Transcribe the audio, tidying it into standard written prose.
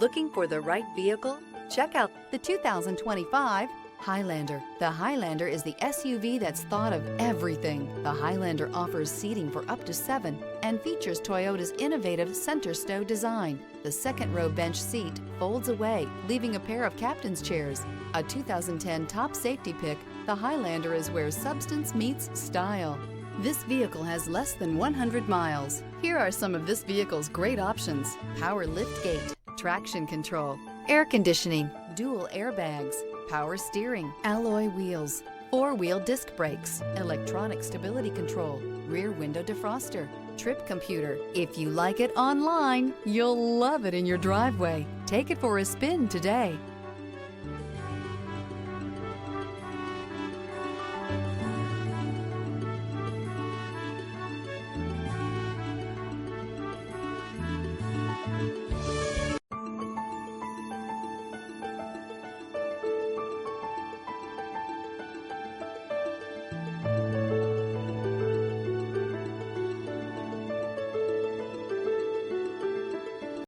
Looking for the right vehicle? Check out the 2025 Highlander. The Highlander is the SUV that's thought of everything. The Highlander offers seating for up to 7 and features Toyota's innovative center stow design. The second row bench seat folds away, leaving a pair of captain's chairs. A 2010 top safety pick, the Highlander is where substance meets style. This vehicle has less than 100 miles. Here are some of this vehicle's great options: power liftgate, traction control, air conditioning, dual airbags, power steering, alloy wheels, 4-wheel disc brakes, electronic stability control, rear window defroster, trip computer. If you like it online, you'll love it in your driveway. Take it for a spin today.